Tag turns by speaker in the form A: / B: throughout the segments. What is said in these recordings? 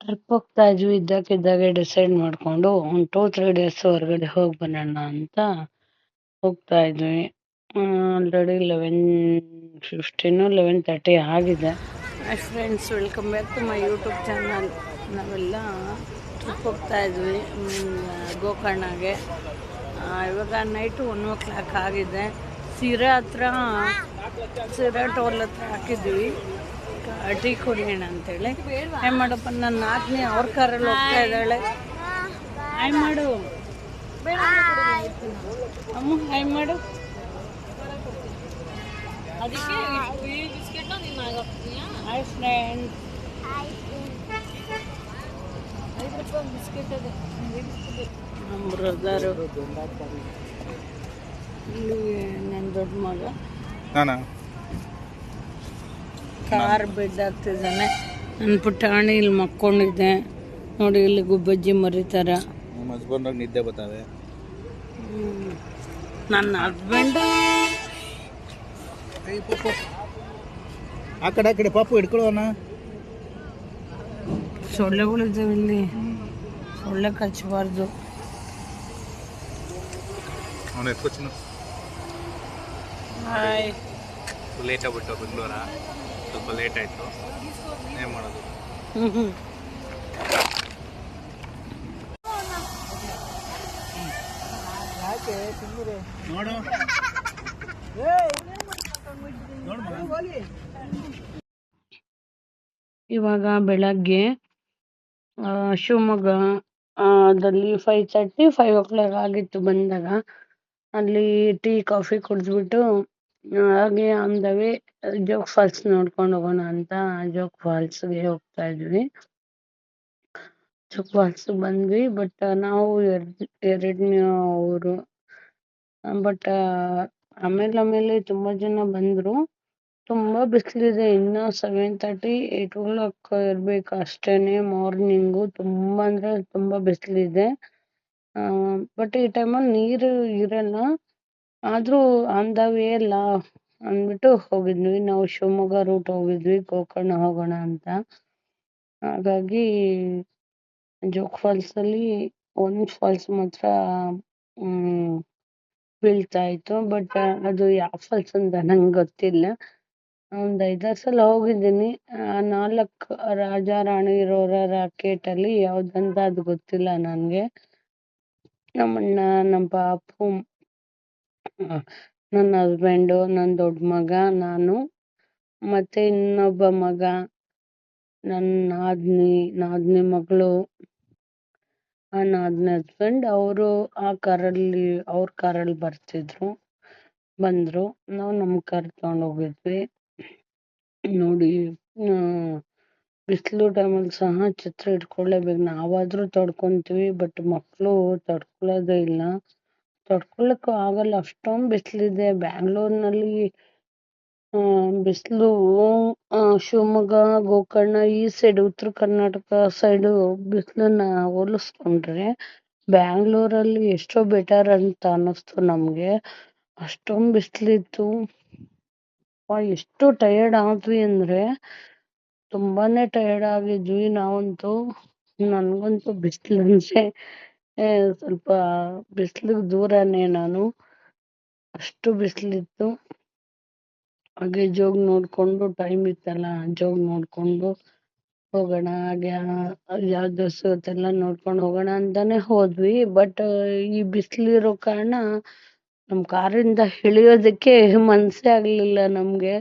A: Trip ಹೋಗ್ತಾ ಇದ್ವಿ ಇದ್ದಕ್ಕಿದ್ದಾಗೆ ಡಿಸೈಡ್ ಮಾಡ್ಕೊಂಡು ಒಂದು 2-3 ಡೇಸ್ ಹೊರಗಡೆ ಹೋಗಿ ಬರೋಣ ಅಂತ ಹೋಗ್ತಾ ಇದ್ವಿ. ಆಲ್ರೆಡಿ 11:15 11:30 ಆಗಿದೆ. My friends, welcome back to my YouTube channel. ನಾವೆಲ್ಲ ಟ್ರಿಪ್ ಹೋಗ್ತಾ ಇದ್ವಿ ಗೋಕರ್ಣಗೆ. ಇವಾಗ ನೈಟು 1 o'clock ಆಗಿದೆ. ಸಿರಾ ಟೋಲ್ ಹತ್ರ ಹಾಕಿದ್ವಿ ಟೀ ಕುಡಿಯೋಣ ಅಂತೇಳಿ. ಹಾಯ್ ಮಾಡಪ್ಪ, ನನ್ನ ನಾದಿನಿ ಅವ್ರ ಕಾರಲ್ಲಿ ಹೋಗ್ತಾ ಇದ್ದಾಳೆ. ಹಾಯ್ ಮಾಡು ಅಮ್ಮ, ಹಾಯ್ ಮಾಡು. ಹಾಯ್ ಫ್ರೆಂಡ್ಸ್, ನಮ್ಮ ಬ್ರದರು, ಇಲ್ಲಿ ನನ್ನ ದೊಡ್ಡ ಮಗ ಕಾರ್ ಬೆಡ್ ಆಗ್ತಿದ್ದಾನೆ. ನನ್ನ ಪುಟಾಣಿ ಇಲ್ಲಿ ಮಕ್ಕೊಂಡಿದ್ದೆ ನೋಡಿ. ಇಲ್ಲಿ ಗುಬ್ಬಜ್ಜಿ ಮರಿತಾರ.
B: ನಿದ್ದೆ ಬರ್ತಾವೆ.
A: ನನ್ನ ಹಸ್ಬೆಂಡ್
B: ಆ ಕಡೆ ಪಾಪು ಹಿಡ್ಕೊಳ್ಳೋಣ.
A: ಸೊಳ್ಳೆಗಳಿದ್ದಾವೆ ಇಲ್ಲಿ, ಸೊಳ್ಳೆ ಕಚ್ಚಬಾರ್ದು. ಹಾಯ್.
B: ಲೇಟ್ ಆಗ್ಬಿಟ್ಟು ಬೆಂಗಳೂರ, ಸ್ವಲ್ಪ ಲೇಟ್ ಆಯಿತು. ಏನು ಮಾಡೋದು? ನೋಡು
A: ಇವಾಗ ಬೆಳಗ್ಗೆ ಶಿವಮೊಗ್ಗ ದಲ್ಲಿ 5:30 5 o'clock ಆಗಿತ್ತು ಬಂದಾಗ. ಅಲ್ಲಿ ಟೀ ಕಾಫಿ ಕುಡಿದ್ಬಿಟ್ಟು ಹಾಗೆ on the way Jog falls ನೋಡ್ಕೊಂಡು ಹೋಗೋಣ ಅಂತ ಜೋಗ್ ಫಾಲ್ಸ್ಗೆ ಹೋಗ್ತಾ ಇದ್ವಿ. ಜೋಗ್ ಫಾಲ್ಸ್ ಬಂದ್ವಿ. ಬಟ್ ನಾವು ಎರಡನೇ ಊರು. ಬಟ್ ಆಮೇಲೆ ತುಂಬಾ ಜನ ಬಂದ್ರು. ತುಂಬಾ ಬಿಸಿಲಿದೆ. ಇನ್ನು 7:30 8 o'clock ಇರ್ಬೇಕು ಅಷ್ಟೇನೆ. ಮಾರ್ನಿಂಗು ತುಂಬಾ ಅಂದ್ರೆ ತುಂಬಾ ಬಿಸಿಲಿದೆ. ಬಟ್ ಈ ಟೈಮಲ್ಲಿ ನೀರು ಇರಲ್ಲ. ಆದ್ರೂ ಆನ್ ದ ವೇ ಎಲ್ಲ ಅಂದ್ಬಿಟ್ಟು ಹೋಗಿದ್ವಿ. ನಾವು ಶಿವಮೊಗ್ಗ ರೂಟ್ ಹೋಗಿದ್ವಿ ಗೋಕರ್ಣ ಹೋಗೋಣ ಅಂತ. ಹಾಗಾಗಿ ಜೋಗ್ ಫಾಲ್ಸ್ ಅಲ್ಲಿ ಒಂದು ಫಾಲ್ಸ್ ಮಾತ್ರ ಬೀಳ್ತಾ ಇತ್ತು. ಬಟ್ ಅದು ಯಾವ ಫಾಲ್ಸ್ ಅಂತ ನಂಗೆ ಗೊತ್ತಿಲ್ಲ. ಒಂದ್ 5-6 ಸಲ ಹೋಗಿದ್ದೀನಿ. 4 ರಾಜ ರಾಣಿ ಇರೋರ ರಾಕೆಟ್ ಅಲ್ಲಿ ಯಾವ್ದಂತ ಅದು ಗೊತ್ತಿಲ್ಲ ನನ್ಗೆ. ನಮ್ಮಣ್ಣ, ನಮ್ಮ ಪಾಪು, ನನ್ನ ಹಸ್ಬೆಂಡು, ನನ್ನ ದೊಡ್ಡ ಮಗ, ನಾನು ಮತ್ತೆ ಇನ್ನೊಬ್ಬ ಮಗ, ನನ್ನ ನಾದ್ನಿ ಮಗಳು, ನಾದ್ನಿ ಹಸ್ಬೆಂಡ್. ಅವರು ಅವ್ರ ಕಾರಲ್ಲಿ ಬಂದ್ರು. ನಾವು ನಮ್ಮ ಕಾರ್ ತಗೊಂಡು ಹೋಗಿದ್ವಿ. ನೋಡಿ, ಬಿಸಿಲು ಟೈಮಲ್ಲಿ ಸಹ ಛತ್ರಿ ಇಟ್ಕೊಳ್ಳೇಬೇಕು. ನಾವಾದ್ರೂ ತಡ್ಕೊಂತೀವಿ, ಬಟ್ ಮಕ್ಕಳು ತಡ್ಕೊಳ್ಳೋದೇ ಇಲ್ಲ. ತಡ್ಕೊಳಕ್ಕೂ ಆಗಲ್ಲ, ಅಷ್ಟೊಂದು ಬಿಸಿಲಿದೆ ಬ್ಯಾಂಗ್ಳೂರ್ನಲ್ಲಿ. ಬಿಸಿಲು ಶಿವಮೊಗ್ಗ, ಗೋಕರ್ಣ ಈ ಸೈಡ್ ಉತ್ತರ ಕರ್ನಾಟಕ ಸೈಡು ಬಿಸಿಲನ್ನ ಹೋಲಿಸ್ಕೊಂಡ್ರೆ ಬ್ಯಾಂಗ್ಳೂರಲ್ಲಿ ಎಷ್ಟೋ ಬೆಟರ್ ಅಂತ ಅನ್ನಿಸ್ತು ನಮ್ಗೆ. ಅಷ್ಟೊಂದು ಬಿಸಿಲಿತ್ತು. ಎಷ್ಟು ಟಯರ್ಡ್ ಆದ್ವಿ ಅಂದ್ರೆ ತುಂಬಾನೇ ಟಯರ್ಡ್ ಆಗಿದ್ವಿ ನಾವಂತೂ. ನನ್ಗಂತೂ ಬಿಸಿಲಂದ್ರೆ ಸ್ವಲ್ಪ ಬಿಸಿಲಿಗೆ ದೂರನೇ ನಾನು. ಅಷ್ಟು ಬಿಸಿಲಿತ್ತು. ಹಾಗೆ ಜೋಗ್ ನೋಡ್ಕೊಂಡು, ಟೈಮ್ ಇತ್ತಲ್ಲ ಜೋಗ್ ನೋಡ್ಕೊಂಡು ಹೋಗೋಣ, ಹಾಗೆ ಯಾವ್ದು ಸಿಗುತ್ತೆಲ್ಲ ನೋಡ್ಕೊಂಡು ಹೋಗೋಣ ಅಂತಾನೆ ಹೋದ್ವಿ. ಬಟ್ ಈ ಬಿಸಿಲಿರೋ ಕಾರಣ ನಮ್ ಕಾರಿಂದ ಇಳಿಯೋದಕ್ಕೆ ಮನ್ಸೇ ಆಗ್ಲಿಲ್ಲ ನಮ್ಗೆ.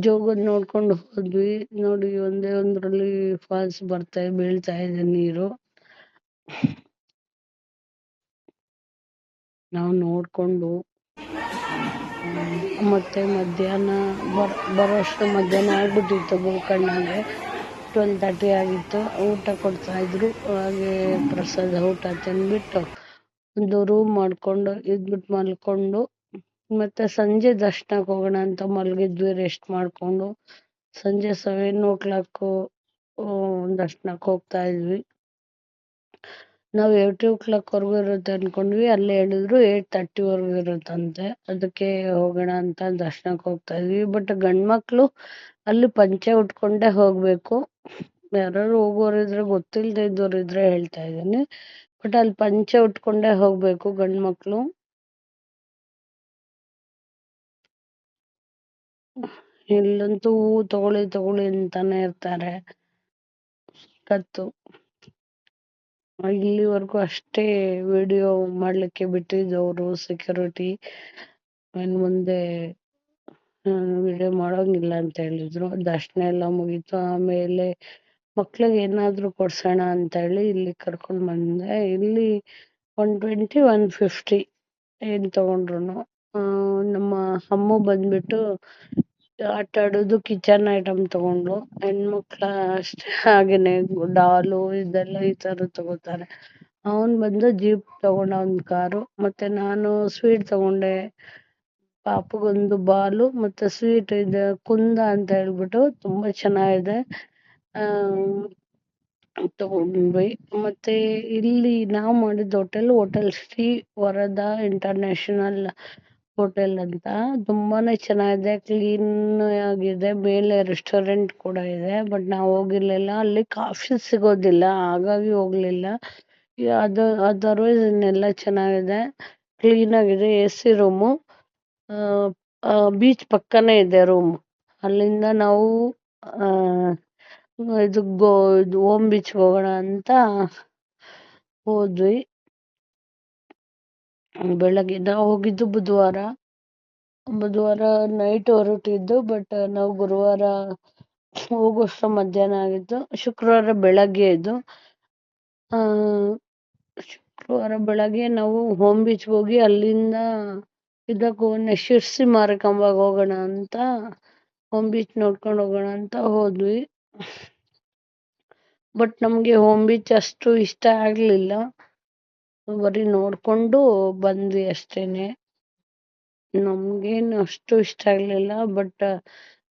A: ಜೋಗದ್ ನೋಡ್ಕೊಂಡು ಹೋದ್ವಿ. ನೋಡಿ, ಒಂದೇ ಒಂದ್ರಲ್ಲಿ ಫಾಲ್ಸ್ ಬೀಳ್ತಾ ಇದೆ ನೀರು. ನಾವು ನೋಡ್ಕೊಂಡು ಮತ್ತೆ ಮಧ್ಯಾಹ್ನ ಬರೋಷ್ಟು ಮಧ್ಯಾಹ್ನ ಆಗ್ಬಿಟ್ಟಿತ್ತು. ಗೋಕರ್ಣಗೆ 12:30 ಆಗಿತ್ತು. ಊಟ ಕೊಡ್ತಾ ಇದ್ರು. ಹಾಗೆ ಪ್ರಸಾದ ಊಟ ತಿಂದ್ಬಿಟ್ಟು ಒಂದು ರೂಮ್ ಮಾಡ್ಕೊಂಡು ಇದ್ಬಿಟ್ಟು ಮಲ್ಕೊಂಡು ಮತ್ತೆ ಸಂಜೆ ದರ್ಶನಕ್ಕೆ ಹೋಗೋಣ ಅಂತ ಮಲಗಿದ್ವಿ ರೆಸ್ಟ್ ಮಾಡ್ಕೊಂಡು. ಸಂಜೆ 7 o'clock ದರ್ಶನಕ್ಕೆ ಹೋಗ್ತಾ ಇದ್ವಿ. ನಾವು 8 o'clock ವರೆಗೂ ಇರುತ್ತೆ ಅನ್ಕೊಂಡ್ವಿ. ಅಲ್ಲೇ ಹೇಳಿದ್ರು 8:30 ವರೆಗೂ ಇರುತ್ತಂತೆ. ಅದಕ್ಕೆ ಹೋಗೋಣ ಅಂತ ದರ್ಶನಕ್ಕೆ ಹೋಗ್ತಾ ಇದ್ವಿ. ಬಟ್ ಗಂಡ್ಮಕ್ಳು ಅಲ್ಲಿ ಪಂಚೆ ಉಟ್ಕೊಂಡೇ ಹೋಗ್ಬೇಕು. ಯಾರಾದ್ರು ಹೋಗೋರಿದ್ರೆ ಗೊತ್ತಿಲ್ಲದೆ ಇದ್ದೋರಿದ್ರೆ ಹೇಳ್ತಾ ಇದ್ದೀನಿ. ಬಟ್ ಅಲ್ಲಿ ಪಂಚೆ ಉಟ್ಕೊಂಡೇ ಹೋಗ್ಬೇಕು ಗಂಡ್ ಮಕ್ಳು. ಇಲ್ಲಂತೂ ಹೂ ತಗೊಳ್ಳಿ ತಗೊಳ್ಳಿ ಅಂತಾನೆ ಇರ್ತಾರೆ. ಕತ್ತು ಇಲ್ಲಿವರೆಗೂ ಅಷ್ಟೇ ವಿಡಿಯೋ ಮಾಡ್ಲಿಕ್ಕೆ ಬಿಟ್ಟಿದ್ದವರು ಸೆಕ್ಯೂರಿಟಿ. ಇನ್ ಮುಂದೆ ವಿಡಿಯೋ ಮಾಡೋಂಗಿಲ್ಲ ಅಂತ ಹೇಳಿದ್ರು. ದರ್ಶನ ಎಲ್ಲ ಮುಗೀತು. ಆಮೇಲೆ ಮಕ್ಳಿಗೆ ಏನಾದ್ರು ಕೊಡ್ಸೋಣ ಅಂತ ಹೇಳಿ ಇಲ್ಲಿ ಕರ್ಕೊಂಡ್ ಬಂದೆ. ಇಲ್ಲಿ 120 150 ಏನ್ ತಗೊಂಡ್ರು. ನಮ್ಮ ಅಮ್ಮ ಬಂದ್ಬಿಟ್ಟು ಆಟ ಆಡೋದು ಕಿಚನ್ ಐಟಮ್ ತಗೊಂಡ್ರು. ಹೆಣ್ಮಕ್ಳ ಅಷ್ಟೇ ಹಾಗೇನೆ ಡಾಲು ಇದೆಲ್ಲ ಈ ತರ ತಗೋತಾರೆ. ಅವನ್ ಬಂದು ಜೀಪ್ ತಗೊಂಡ, ಒಂದ್ ಕಾರು. ಮತ್ತೆ ನಾನು ಸ್ವೀಟ್ ತಗೊಂಡೆ. ಪಾಪಗೊಂದು ಬಾಲು ಮತ್ತೆ ಸ್ವೀಟ್ ಇದೆ ಕುಂದ ಅಂತ ಹೇಳ್ಬಿಟ್ಟು ತುಂಬಾ ಚೆನ್ನಾಗಿದೆ. ತಗೊಂಡ್ವಿ. ಮತ್ತೆ ಇಲ್ಲಿ ನಾವು ಮಾಡಿದ hotel Shri Varada international hotel ಅಂತ. ತುಂಬಾನೇ ಚೆನ್ನಾಗಿದೆ, ಕ್ಲೀನ್ ಆಗಿದೆ. ಮೇಲೆ ರೆಸ್ಟೋರೆಂಟ್ ಕೂಡ ಇದೆ. ಬಟ್ ನಾವು ಹೋಗಿರ್ಲಿಲ್ಲ, ಅಲ್ಲಿ ಕಾಫಿ ಸಿಗೋದಿಲ್ಲ, ಹಾಗಾಗಿ ಹೋಗ್ಲಿಲ್ಲ. ಅದರ್ವೈಸ್ ಇನ್ನೆಲ್ಲ ಚೆನ್ನಾಗಿದೆ, ಕ್ಲೀನ್ ಆಗಿದೆ. AC ರೂಮು, ಬೀಚ್ ಪಕ್ಕನೇ ಇದೆ ರೂಮ್. ಅಲ್ಲಿಂದ ನಾವು ಇದು ಓಮ್ ಬೀಚ್ ಹೋಗೋಣ ಅಂತ ಹೋದ್ವಿ. ಬೆಳಗ್ಗೆ ನಾವು ಹೋಗಿದ್ದು ಬುಧವಾರ ನೈಟ್ ಹೊರಟಿದ್ದು. ಬಟ್ ನಾವು ಗುರುವಾರ ಹೋಗೋಷ್ಟು ಮಧ್ಯಾಹ್ನ ಆಗಿತ್ತು. ಶುಕ್ರವಾರ ಬೆಳಗ್ಗೆ ಇದು. ಶುಕ್ರವಾರ ಬೆಳಗ್ಗೆ ನಾವು ಹೋಮ್ ಬೀಚ್ ಹೋಗಿ ಅಲ್ಲಿಂದ ಇದಕ್ಕೆ ಶಿರ್ಸಿ ಮಾರಿಕಾಂಬಾಗ ಹೋಗೋಣ ಅಂತ, ಹೋಮ್ ಬೀಚ್ ನೋಡ್ಕೊಂಡು ಹೋಗೋಣ ಅಂತ ಹೋದ್ವಿ. ಬಟ್ ನಮ್ಗೆ ಹೋಮ್ ಬೀಚ್ ಅಷ್ಟು ಇಷ್ಟ ಆಗ್ಲಿಲ್ಲ, ಬರೀ ನೋಡ್ಕೊಂಡು ಬಂದ್ವಿ ಅಷ್ಟೇನೆ. ನಮ್ಗೇನು ಅಷ್ಟು ಇಷ್ಟ ಆಗ್ಲಿಲ್ಲ. ಬಟ್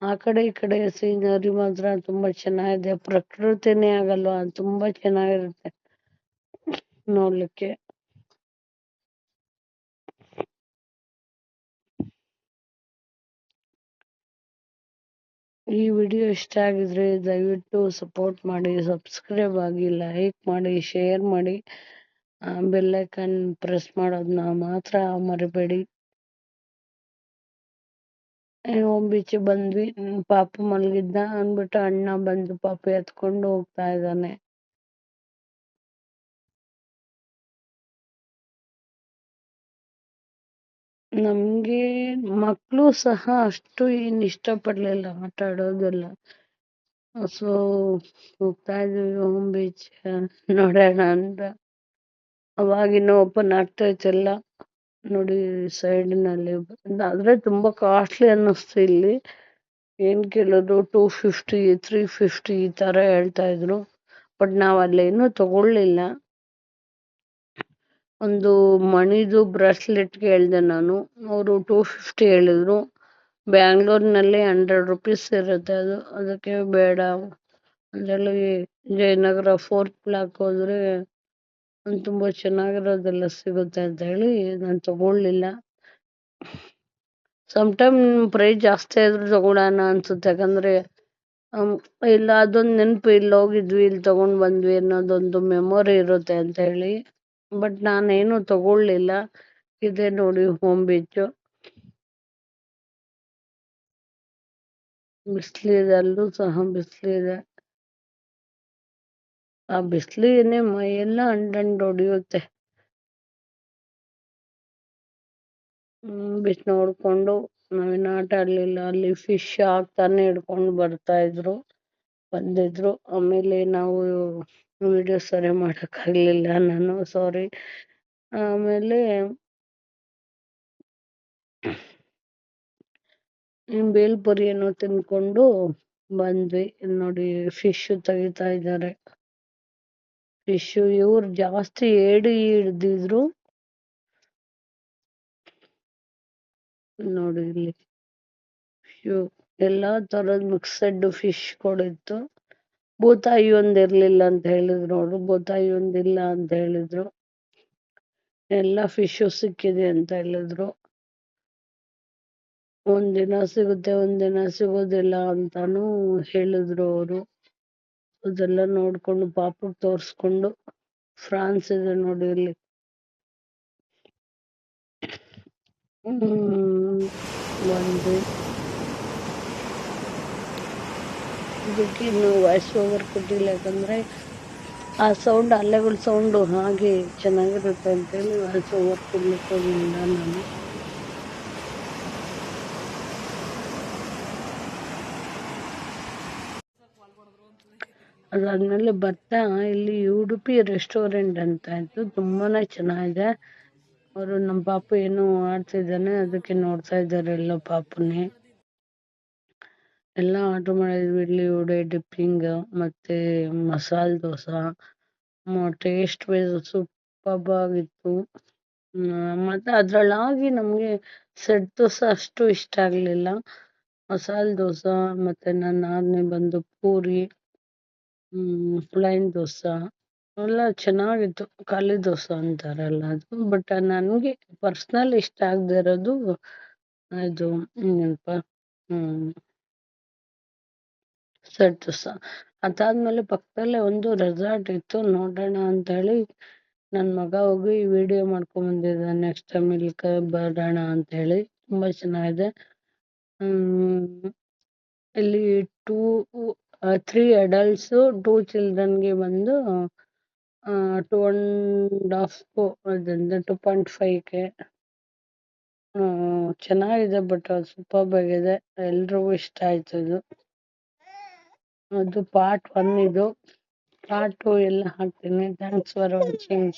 A: ಆ ಕಡೆ ಈ ಕಡೆ ಸೀನರಿ ಮಾತ್ರ ತುಂಬಾ ಚೆನ್ನಾಗಿದೆ. ಪ್ರಕೃತಿನೇ ಆಗಲ್ವಾ, ತುಂಬಾ ಚೆನ್ನಾಗಿರುತ್ತೆ ನೋಡ್ಲಿಕ್ಕೆ. ಈ ವಿಡಿಯೋ ಇಷ್ಟ ಆಗಿದ್ರೆ ದಯವಿಟ್ಟು ಸಪೋರ್ಟ್ ಮಾಡಿ, ಸಬ್ಸ್ಕ್ರೈಬ್ ಆಗಿ, ಲೈಕ್ ಮಾಡಿ, ಶೇರ್ ಮಾಡಿ, ಬೆಲ್ ಐಕಾನ್ ಪ್ರೆಸ್ ಮಾಡೋದನ್ನ ಮಾತ್ರ ಮರಿಬೇಡಿ. ಹೋಮ್ ಬೀಚ್ ಬಂದ್ವಿ. ಪಾಪು ಮಲಗಿದ್ದ ಅಂದ್ಬಿಟ್ಟು ಅಣ್ಣ ಬಂದು ಪಾಪು ಎತ್ಕೊಂಡು ಹೋಗ್ತಾ ಇದ್ದಾನೆ. ನಮ್ಗೆ ಮಕ್ಳು ಸಹ ಅಷ್ಟು ಏನ್ ಇಷ್ಟಪಡ್ಲಿಲ್ಲ ಆಟ ಆಡೋದೆಲ್ಲ. ಸೊ ಹೋಗ್ತಾ ಇದ್ವಿ ಹೋಮ್ ಬೀಚ್ ನೋಡೋಣ ಅಂತ. ಅವಾಗಿನ್ನು ಓಪನ್ ಆಗ್ತಾ ಇತ್ತೆಲ್ಲ ನೋಡಿ ಸೈಡ್ನಲ್ಲಿ. ಆದ್ರೆ ತುಂಬಾ ಕಾಸ್ಟ್ಲಿ ಅನ್ನಿಸ್ತು ಇಲ್ಲಿ. ಏನ್ ಕೇಳೋದು 250 350 ಈ ತರ ಹೇಳ್ತಾ ಇದ್ರು. ಬಟ್ ನಾವ್ ಅಲ್ಲೇನು ತಗೊಳ್ಳಿಲ್ಲ. ಒಂದು ಮಣಿದು ಬ್ರಾಸ್ಲೆಟ್ ಹೇಳ್ದೆ ನಾನು, ಅವರು 250 ಹೇಳಿದ್ರು. ಬ್ಯಾಂಗ್ಳೂರ್ನಲ್ಲಿ 100 rupees ಇರುತ್ತೆ ಅದು. ಅದಕ್ಕೆ ಬೇಡ ಅಂತೇಳಿ ಜಯನಗರ 4th ಬ್ಲಾಕ್ ಹೋದ್ರೆ ತುಂಬಾ ಚೆನ್ನಾಗಿರೋದೆಲ್ಲ ಸಿಗುತ್ತೆ ಅಂತ ಹೇಳಿ ನಾನು ತಗೊಳ್ಳಿಲ್ಲ. ಟೈಮ್ ಪ್ರೈಸ್ ಜಾಸ್ತಿ ಆದ್ರೂ ತಗೊಳೋಣ ಅನ್ಸುತ್ತೆ. ಯಾಕಂದ್ರೆ ಇಲ್ಲ ಅದೊಂದು ನೆನಪು, ಇಲ್ಲಿ ಹೋಗಿದ್ವಿ ಇಲ್ಲಿ ತಗೊಂಡ್ ಬಂದ್ವಿ ಅನ್ನೋದೊಂದು ಮೆಮೊರಿ ಇರುತ್ತೆ ಅಂತ ಹೇಳಿ. ಬಟ್ ನಾನೇನು ತಗೊಳ್ಳಿಲ್ಲ. ಇದೆ ನೋಡಿ ಹೋಮ್ ಬೀಚ್. ಬಿಸ್ಲಿದೆ, ಅಲ್ಲೂ ಸಹ ಬಿಸ್ಲಿದೆ. ಆ ಬಿಸ್ಲಿಗೆನೆ ಮೈಯೆಲ್ಲ ಅಂಡಂಡ್ ಹೊಡಿಯುತ್ತೆ. ಬೀಚ್ ನೋಡ್ಕೊಂಡು ನಾವೇನು ಆಟ ಆಡ್ಲಿಲ್ಲ. ಅಲ್ಲಿ ಫಿಶ್ ಹಾಕ್ತಾನೆ ಹಿಡ್ಕೊಂಡು ಬಂದಿದ್ರು. ಆಮೇಲೆ ನಾವು ವಿಡಿಯೋ ಸರಿ ಮಾಡಕ್ಕಾಗ್ಲಿಲ್ಲ, ನಾನು ಸಾರಿ. ಆಮೇಲೆ ಬೇಲ್ಪುರಿ ಏನೋ ತಿನ್ಕೊಂಡು ಬಂದ್ವಿ. ನೋಡಿ ಫಿಶ್ ತೆಗಿತಾ ಇದ್ದಾರೆ. ಫಿಶ್ ಇವ್ರು ಜಾಸ್ತಿ ಏಡಿ ಹಿಡ್ದಿದ್ರು ನೋಡಿ. ಇಲ್ಲಿ ಎಲ್ಲಾ ತರದ್ ಮಿಕ್ಸೆಡ್ ಫಿಶ್ ಕೊಡಿತ್ತು. ಬೂತಾಯಿ ಒಂದ್ ಇರ್ಲಿಲ್ಲ ಅಂತ ಹೇಳಿದ್ರು ಅವರು. ಬೂತಾಯಿ ಒಂದಿಲ್ಲ ಅಂತ ಹೇಳಿದ್ರು. ಎಲ್ಲ ಫಿಶ್ ಸಿಕ್ಕಿದೆ ಅಂತ ಹೇಳಿದ್ರು. ಒಂದಿನ ಸಿಗುತ್ತೆ ಒಂದಿನ ಸಿಗೋದಿಲ್ಲ ಅಂತಾನು ಹೇಳಿದ್ರು ಅವರು. ಅದೆಲ್ಲ ನೋಡ್ಕೊಂಡು ಪಾಪುಗ್ ತೋರ್ಸ್ಕೊಂಡು ಫ್ರಾನ್ಸ್ ಇದೆ ನೋಡಿ ಇಲ್ಲಿ. ಒಂದು ಇದಕ್ಕೆ ಇನ್ನು ವಾಯ್ಸ್ ಓವರ್ ಕೊಟ್ಟಿಲ್ಲ, ಯಾಕಂದ್ರೆ ಆ ಸೌಂಡ್ ಅಲೆಗಳ ಸೌಂಡು ಹಾಗೆ ಚೆನ್ನಾಗಿರುತ್ತೆ ಅಂತೇಳಿ ವಾಯ್ಸ್ ಓವರ್ ಕೊಡ್ಲಿಕ್ಕೆ ಹೋಗಿಲ್ಲ ನಾನು. ಅದಾದ್ಮೇಲೆ ಬರ್ತಾ ಇಲ್ಲಿ ಉಡುಪಿ ರೆಸ್ಟೋರೆಂಟ್ ಅಂತ ಇತ್ತು, ತುಂಬಾನೇ ಚೆನ್ನಾಗಿದೆ. ಅವರು ನಮ್ಮ ಪಾಪು ಏನೋ ಆಡ್ತಿದ್ದಾನೆ, ಅದಕ್ಕೆ ನೋಡ್ತಾ ಇದ್ದಾರೆ ಎಲ್ಲ ಪಾಪುನೇ. ಎಲ್ಲ ಆರ್ಡರ್ ಮಾಡಿದ್ವಿ, ಇಡ್ಲಿ ವಡೆ ಡಿಪ್ಪಿಂಗ್ ಮತ್ತೆ masala dosa. Taste wise superb ಆಗಿತ್ತು. ಮತ್ತೆ ಅದ್ರಲ್ಲಾಗಿ ನಮ್ಗೆ ಸೆಟ್ ದೋಸೆ ಅಷ್ಟು ಇಷ್ಟ ಆಗ್ಲಿಲ್ಲ. ಮಸಾಲೆ ದೋಸೆ ಮತ್ತೆ ನನ್ನ ಆದ್ನೇ ಬಂದು ಪೂರಿ, ಪ್ಲೈನ್ ದೋಸೆ ಎಲ್ಲ ಚೆನ್ನಾಗಿತ್ತು. ಖಾಲಿ ದೋಸೆ ಅಂತಾರಲ್ಲ ಅದು. ಬಟ್ ನನ್ಗೆ ಪರ್ಸನಲ್ ಇಷ್ಟ ಆಗದೆ ಇರೋದು ಇದು ಏನಪ್ಪ ಸೆಟ್ ದೋಸೆ. ಅದಾದ್ಮೇಲೆ ಪಕ್ಕದಲ್ಲೇ ಒಂದು ರೆಸಾರ್ಟ್ ಇತ್ತು, ನೋಡೋಣ ಅಂತ ಹೇಳಿ ನನ್ನ ಮಗ ಹೋಗಿ ವಿಡಿಯೋ ಮಾಡ್ಕೊಂಡ್ ಬಂದಿದ್ದ. ನೆಕ್ಸ್ಟ್ ಟೈಮ್ ಇಲ್ಲಿ ಬರೋಣ ಅಂತ ಹೇಳಿ. ತುಂಬಾ ಚೆನ್ನಾಗಿದೆ. ಇಲ್ಲಿ 3 adults 2 childrenಗೆ ಬಂದು 2.5K. ಚೆನ್ನಾಗಿದೆ, ಬಟ್ ಸೂಪರ್ಬ್ ಆಗಿದೆ. ಎಲ್ರಿಗೂ ಇಷ್ಟ ಆಯ್ತು ಇದು. ಅದು ಪಾರ್ಟ್ 1 ಇದು. ಪಾರ್ಟ್ 2 ಎಲ್ಲ ಹಾಕ್ತೀನಿ. Thanks for watching.